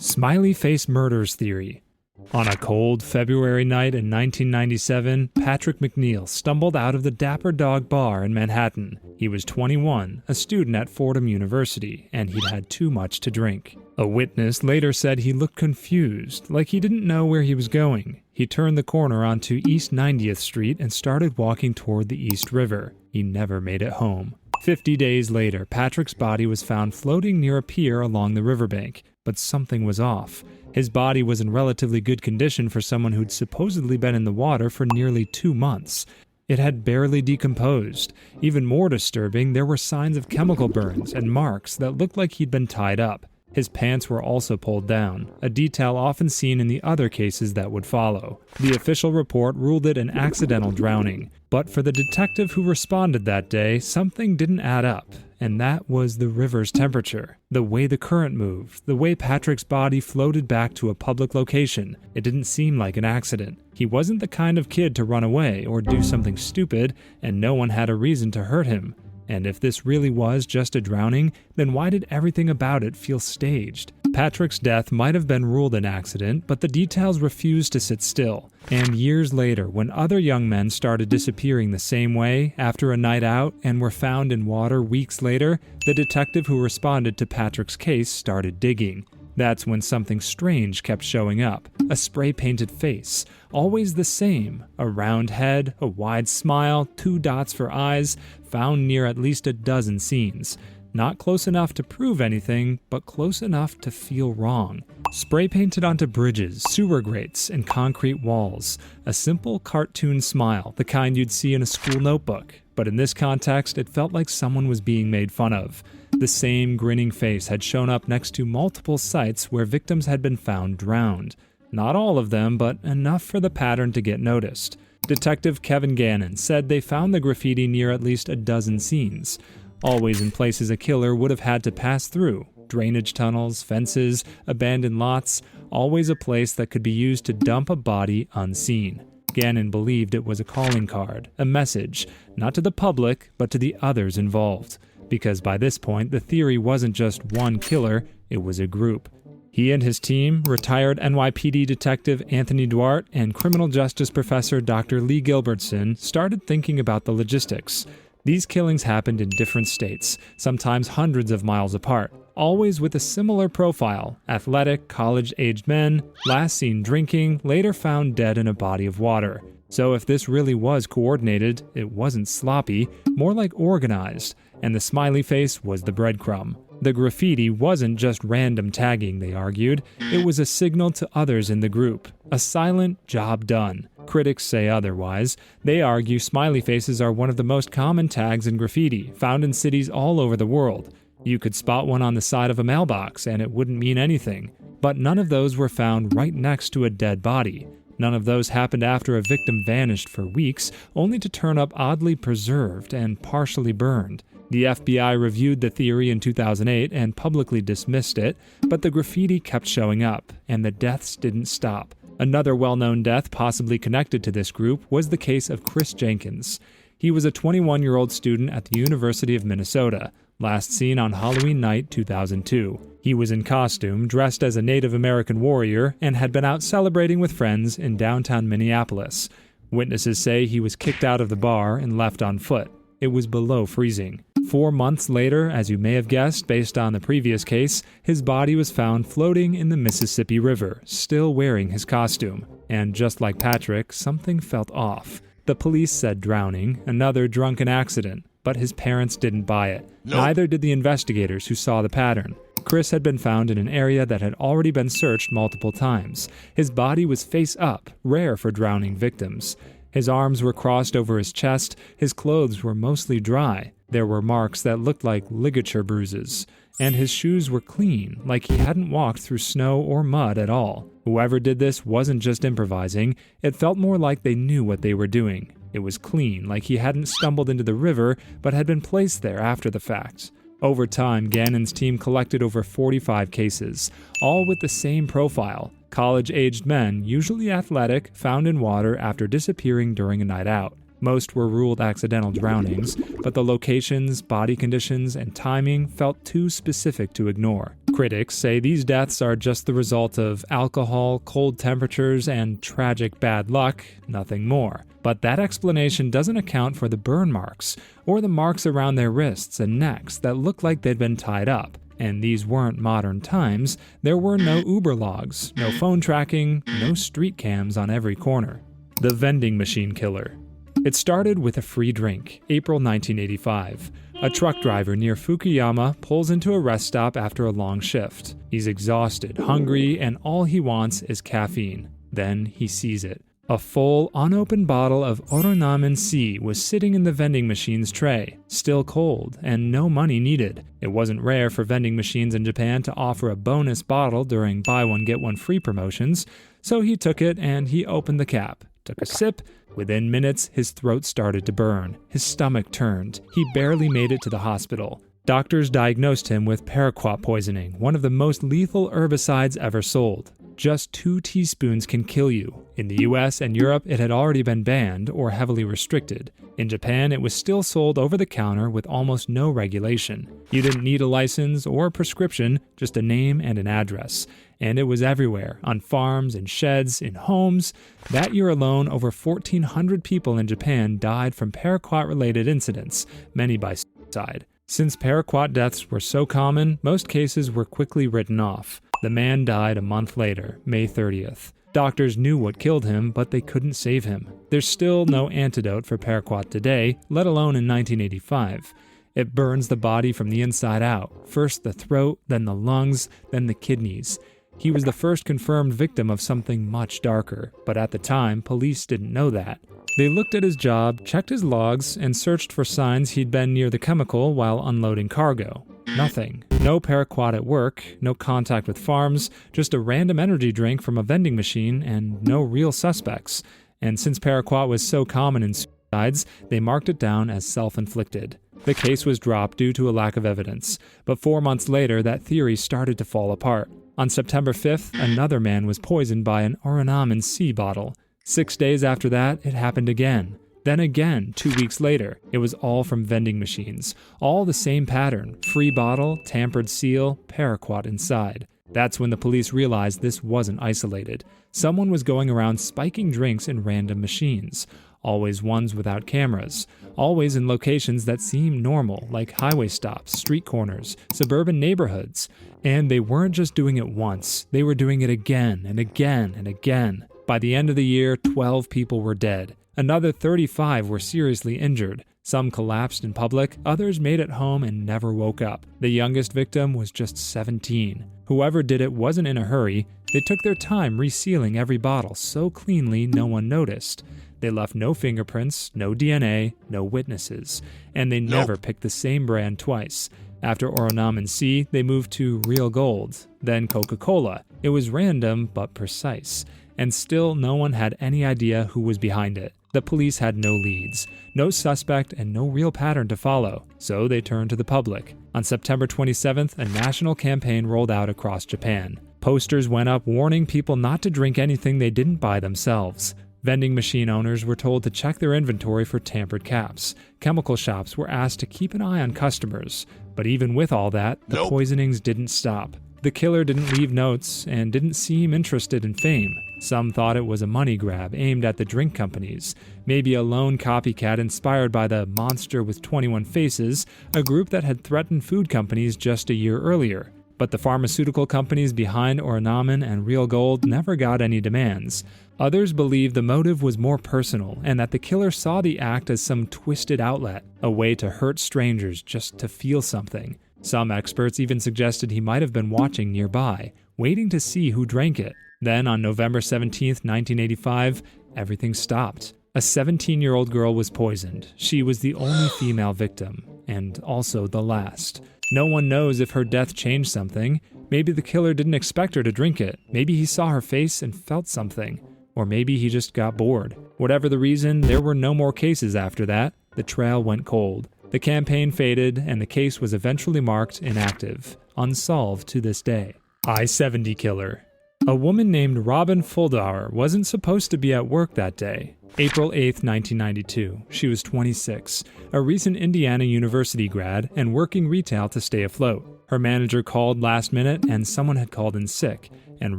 Smiley face murders theory. On a cold February night in 1997, Patrick McNeil stumbled out of the Dapper Dog Bar in Manhattan. He was 21, a student at Fordham University, and he'd had too much to drink. A witness later said he looked confused, like he didn't know where he was going. He turned the corner onto East 90th Street and started walking toward the East River. He never made it home. 50 days later, Patrick's body was found floating near a pier along the riverbank, but something was off. His body was in relatively good condition for someone who'd supposedly been in the water for nearly 2 months. It had barely decomposed. Even more disturbing, there were signs of chemical burns and marks that looked like he'd been tied up. His pants were also pulled down, a detail often seen in the other cases that would follow. The official report ruled it an accidental drowning, but for the detective who responded that day, something didn't add up, and that was the river's temperature. The way the current moved, the way Patrick's body floated back to a public location. It didn't seem like an accident. He wasn't the kind of kid to run away or do something stupid, and no one had a reason to hurt him. And if this really was just a drowning, then why did everything about it feel staged? Patrick's death might have been ruled an accident, but the details refused to sit still. And years later, when other young men started disappearing the same way after a night out and were found in water weeks later, the detective who responded to Patrick's case started digging. That's when something strange kept showing up. A spray-painted face, always the same. A round head, a wide smile, 2 dots for eyes, found near at least a dozen scenes. Not close enough to prove anything, but close enough to feel wrong. Spray-painted onto bridges, sewer grates, and concrete walls. A simple cartoon smile, the kind you'd see in a school notebook. But in this context, it felt like someone was being made fun of. The same grinning face had shown up next to multiple sites where victims had been found drowned. Not all of them, but enough for the pattern to get noticed. Detective Kevin Gannon said they found the graffiti near at least a dozen scenes, always in places a killer would have had to pass through. Drainage tunnels, fences, abandoned lots, always a place that could be used to dump a body unseen. Gannon believed it was a calling card, a message, not to the public, but to the others involved. Because by this point, the theory wasn't just one killer, it was a group. He and his team, retired NYPD detective Anthony Duarte and criminal justice professor Dr. Lee Gilbertson, started thinking about the logistics. These killings happened in different states, sometimes hundreds of miles apart, always with a similar profile: athletic, college-aged men, last seen drinking, later found dead in a body of water. So if this really was coordinated, it wasn't sloppy, more like organized, and the smiley face was the breadcrumb. The graffiti wasn't just random tagging, they argued. It was a signal to others in the group. A silent job done. Critics say otherwise. They argue smiley faces are one of the most common tags in graffiti, found in cities all over the world. You could spot one on the side of a mailbox and it wouldn't mean anything. But none of those were found right next to a dead body. None of those happened after a victim vanished for weeks, only to turn up oddly preserved and partially burned. The FBI reviewed the theory in 2008 and publicly dismissed it, but the graffiti kept showing up, and the deaths didn't stop. Another well-known death possibly connected to this group was the case of Chris Jenkins. He was a 21-year-old student at the University of Minnesota, last seen on Halloween night 2002. He was in costume, dressed as a Native American warrior, and had been out celebrating with friends in downtown Minneapolis. Witnesses say he was kicked out of the bar and left on foot. It was below freezing. 4 months later, as you may have guessed based on the previous case, his body was found floating in the Mississippi River, still wearing his costume. And just like Patrick, something felt off. The police said drowning, another drunken accident, but his parents didn't buy it. Nope. Neither did the investigators who saw the pattern. Chris had been found in an area that had already been searched multiple times. His body was face up, rare for drowning victims. His arms were crossed over his chest, his clothes were mostly dry. There were marks that looked like ligature bruises, and his shoes were clean, like he hadn't walked through snow or mud at all. Whoever did this wasn't just improvising, it felt more like they knew what they were doing. It was clean, like he hadn't stumbled into the river, but had been placed there after the fact. Over time, Gannon's team collected over 45 cases, all with the same profile. College-aged men, usually athletic, found in water after disappearing during a night out. Most were ruled accidental drownings, but the locations, body conditions, and timing felt too specific to ignore. Critics say these deaths are just the result of alcohol, cold temperatures, and tragic bad luck, nothing more. But that explanation doesn't account for the burn marks, or the marks around their wrists and necks that look like they'd been tied up. And these weren't modern times. There were no Uber logs, no phone tracking, no street cams on every corner. The vending machine killer. It started with a free drink, April 1985. A truck driver near Fukuyama pulls into a rest stop after a long shift. He's exhausted, hungry, and all he wants is caffeine. Then he sees it. A full, unopened bottle of Oronamen C was sitting in the vending machine's tray, still cold, and no money needed. It wasn't rare for vending machines in Japan to offer a bonus bottle during buy one get one free promotions, so he took it and he opened the cap, took a sip. Within minutes, his throat started to burn. His stomach turned. He barely made it to the hospital. Doctors diagnosed him with paraquat poisoning, one of the most lethal herbicides ever sold. Just 2 teaspoons can kill you. In the US and Europe, it had already been banned or heavily restricted. In Japan, it was still sold over the counter with almost no regulation. You didn't need a license or a prescription, just a name and an address. And it was everywhere, on farms, in sheds, in homes. That year alone, over 1,400 people in Japan died from paraquat-related incidents, many by suicide. Since paraquat deaths were so common, most cases were quickly written off. The man died a month later, May 30th. Doctors knew what killed him, but they couldn't save him. There's still no antidote for paraquat today, let alone in 1985. It burns the body from the inside out, first the throat, then the lungs, then the kidneys. He was the first confirmed victim of something much darker, but at the time, police didn't know that. They looked at his job, checked his logs, and searched for signs he'd been near the chemical while unloading cargo. Nothing. No paraquat at work, no contact with farms, just a random energy drink from a vending machine, and no real suspects. And since paraquat was so common in suicides, they marked it down as self-inflicted. The case was dropped due to a lack of evidence, but 4 months later that theory started to fall apart. On September 5th, another man was poisoned by an Oronamen C bottle. 6 days after that, it happened again. Then again, 2 weeks later. It was all from vending machines. All the same pattern. Free bottle, tampered seal, paraquat inside. That's when the police realized this wasn't isolated. Someone was going around spiking drinks in random machines. Always ones without cameras. Always in locations that seem normal, like highway stops, street corners, suburban neighborhoods. And they weren't just doing it once. They were doing it again and again and again. By the end of the year, 12 people were dead. Another 35 were seriously injured. Some collapsed in public, others made it home and never woke up. The youngest victim was just 17. Whoever did it wasn't in a hurry. They took their time resealing every bottle so cleanly no one noticed. They left no fingerprints, no DNA, no witnesses. And they never picked the same brand twice. After Oronamen C, they moved to Real Gold, then Coca-Cola. It was random but precise. And still no one had any idea who was behind it. The police had no leads, no suspect, and no real pattern to follow, so they turned to the public. On September 27th, a national campaign rolled out across Japan. Posters went up warning people not to drink anything they didn't buy themselves. Vending machine owners were told to check their inventory for tampered caps. Chemical shops were asked to keep an eye on customers. But even with all that, the poisonings didn't stop. The killer didn't leave notes and didn't seem interested in fame. Some thought it was a money grab aimed at the drink companies, maybe a lone copycat inspired by the Monster with 21 Faces, a group that had threatened food companies just a year earlier. But the pharmaceutical companies behind Oronamen and Real Gold never got any demands. Others believed the motive was more personal and that the killer saw the act as some twisted outlet, a way to hurt strangers just to feel something. Some experts even suggested he might have been watching nearby, waiting to see who drank it. Then on November 17, 1985, everything stopped. A 17-year-old girl was poisoned. She was the only female victim, and also the last. No one knows if her death changed something. Maybe the killer didn't expect her to drink it. Maybe he saw her face and felt something. Or maybe he just got bored. Whatever the reason, there were no more cases after that. The trail went cold. The campaign faded, and the case was eventually marked inactive, unsolved to this day. I-70 killer. A woman named Robin Fuldauer wasn't supposed to be at work that day. April 8, 1992. She was 26, a recent Indiana University grad and working retail to stay afloat. Her manager called last minute and someone had called in sick, and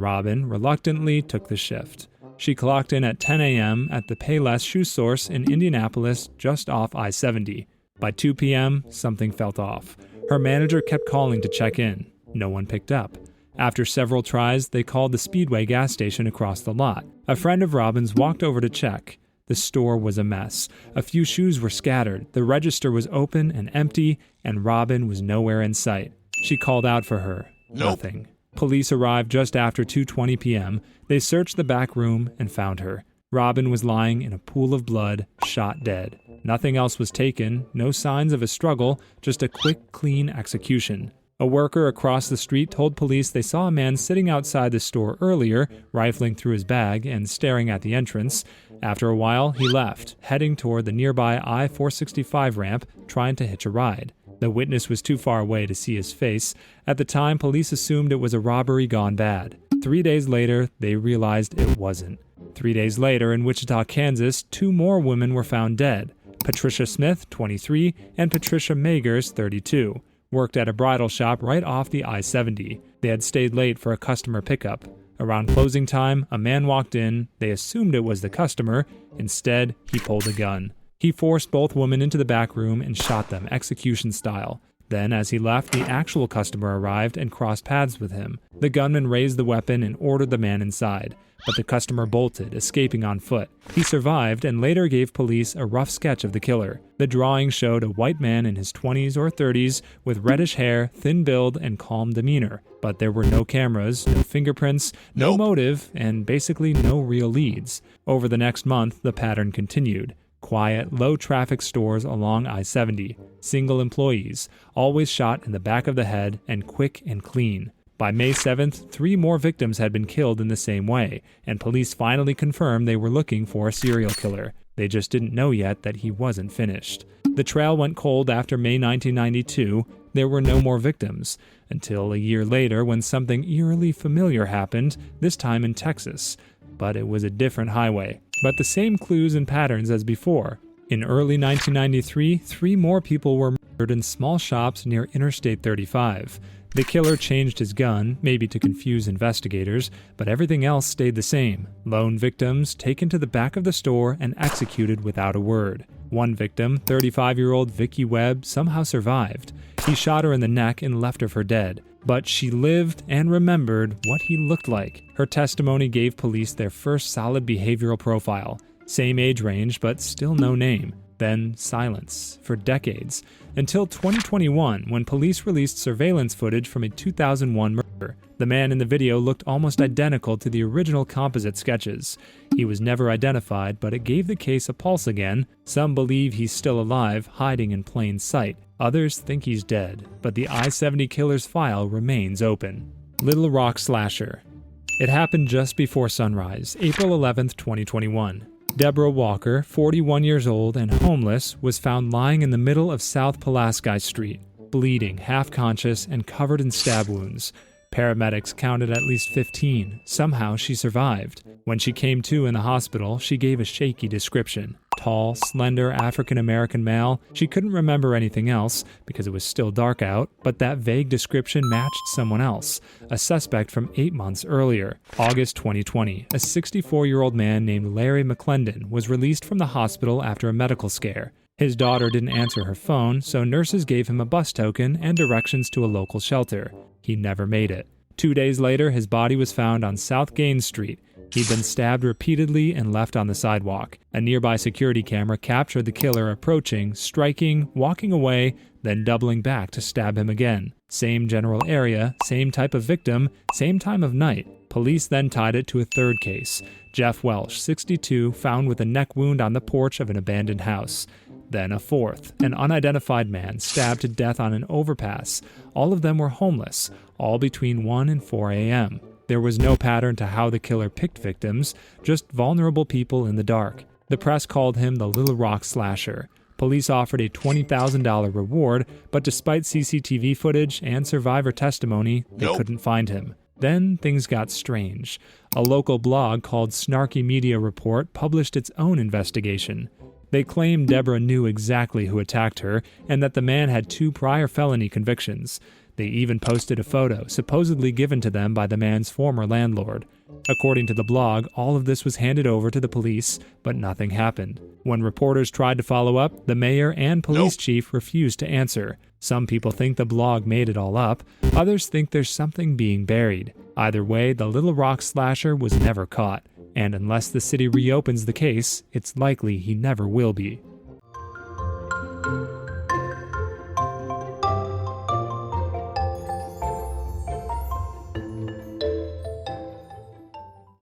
Robin reluctantly took the shift. She clocked in at 10 a.m. at the Payless Shoe Source in Indianapolis, just off I-70. By 2 p.m., something felt off. Her manager kept calling to check in. No one picked up. After several tries, they called the Speedway gas station across the lot. A friend of Robin's walked over to check. The store was a mess. A few shoes were scattered, the register was open and empty, and Robin was nowhere in sight. She called out for her. Nothing. Police arrived just after 2:20 p.m. They searched the back room and found her. Robin was lying in a pool of blood, shot dead. Nothing else was taken, no signs of a struggle, just a quick, clean execution. A worker across the street told police they saw a man sitting outside the store earlier, rifling through his bag and staring at the entrance. After a while, he left, heading toward the nearby I-465 ramp, trying to hitch a ride. The witness was too far away to see his face. At the time, police assumed it was a robbery gone bad. 3 days later, they realized it wasn't. 3 days later, in Wichita, Kansas, 2 more women were found dead. Patricia Smith, 23, and Patricia Magers, 32, worked at a bridal shop right off the I-70. They had stayed late for a customer pickup. Around closing time, a man walked in. They assumed it was the customer. Instead, he pulled a gun. He forced both women into the back room and shot them execution style. Then, as he left, the actual customer arrived and crossed paths with him. The gunman raised the weapon and ordered the man inside, but the customer bolted, escaping on foot. He survived and later gave police a rough sketch of the killer. The drawing showed a white man in his 20s or 30s with reddish hair, thin build, and calm demeanor. But there were no cameras, no fingerprints, no motive, and basically no real leads. Over the next month, the pattern continued. Quiet, low-traffic stores along I-70. Single employees, always shot in the back of the head, and quick and clean. By May 7th, 3 more victims had been killed in the same way, and police finally confirmed they were looking for a serial killer. They just didn't know yet that he wasn't finished. The trail went cold after May 1992. There were no more victims, until a year later when something eerily familiar happened, this time in Texas. But it was a different highway, but the same clues and patterns as before. In early 1993, 3 more people were murdered in small shops near Interstate 35. The killer changed his gun, maybe to confuse investigators, but everything else stayed the same. Lone victims taken to the back of the store and executed without a word. One victim, 35-year-old Vicki Webb, somehow survived. He shot her in the neck and left her for dead. But she lived and remembered what he looked like. Her testimony gave police their first solid behavioral profile. Same age range, but still no name. Then silence for decades, until 2021 when police released surveillance footage from a 2001 murder. The man in the video looked almost identical to the original composite sketches. He was never identified, but it gave the case a pulse again. Some believe he's still alive, hiding in plain sight. Others think he's dead, but the I-70 killer's file remains open. Little Rock Slasher. It happened just before sunrise, April 11, 2021. Deborah Walker, 41 years old and homeless, was found lying in the middle of South Pulaski Street, bleeding, half-conscious, and covered in stab wounds. Paramedics counted at least 15. Somehow she survived. When she came to in the hospital, she gave a shaky description. Tall, slender African-American male. She couldn't remember anything else because it was still dark out, but that vague description matched someone else, a suspect from 8 months earlier. August 2020, a 64-year-old man named Larry McClendon was released from the hospital after a medical scare. His daughter didn't answer her phone, so nurses gave him a bus token and directions to a local shelter. He never made it. 2 days later, his body was found on South Gaines Street. He'd been stabbed repeatedly and left on the sidewalk. A nearby security camera captured the killer approaching, striking, walking away, then doubling back to stab him again. Same general area, same type of victim, same time of night. Police then tied it to a third case. Jeff Welsh, 62, found with a neck wound on the porch of an abandoned house. Then a fourth, an unidentified man stabbed to death on an overpass. All of them were homeless, all between 1 and 4 a.m. There was no pattern to how the killer picked victims, just vulnerable people in the dark. The press called him the Little Rock Slasher. Police offered a $20,000 reward, but despite CCTV footage and survivor testimony, they couldn't find him. Then things got strange. A local blog called Snarky Media Report published its own investigation. They claimed Deborah knew exactly who attacked her and that the man had 2 prior felony convictions. They even posted a photo, supposedly given to them by the man's former landlord. According to the blog, all of this was handed over to the police, but nothing happened. When reporters tried to follow up, the mayor and police chief refused to answer. Some people think the blog made it all up, others think there's something being buried. Either way, the Little Rock slasher was never caught, and unless the city reopens the case, it's likely he never will be.